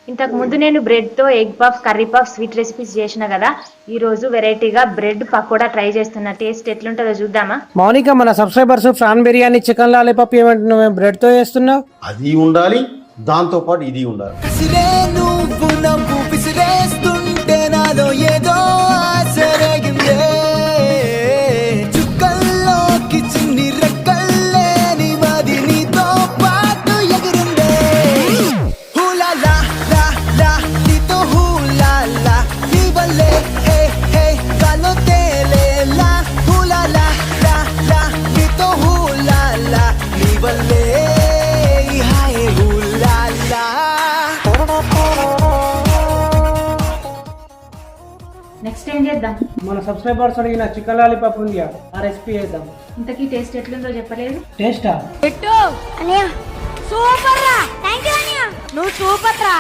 ఇంతకు ముందు నేను బ్రెడ్ తో egg puff, curry puff, sweet recipes చేసిన కదా. ఈ రోజు వెరైటీగా బ్రెడ్ పకోడా ట్రై చేస్తున్నా. టేస్ట్ ఎట్లుంటుందో చూద్దామా? మౌనిక, మన subscribers prawn biryani, chicken lollipop ఏమంటే నువ్వు బ్రెడ్ తో చేస్తున్నావు? అది ఉండాలి, దాంతో పాటు ఇది ఉండాలి. నెక్స్ట్ ఏం చేద్దాం? మన సబ్స్క్రైబర్స్ అడిగిన చికెన్ లాలీపాప్ ఉంది, ఆ రెసిపీ చేద్దాం. ఇంతకీ టేస్ట్ ఎట్లుందో చెప్పలేదు. టేస్టా? పెట్టు అనియా, సూపర్ రా. థాంక్యూ అనియా, నువ్వు సూపర్ రా.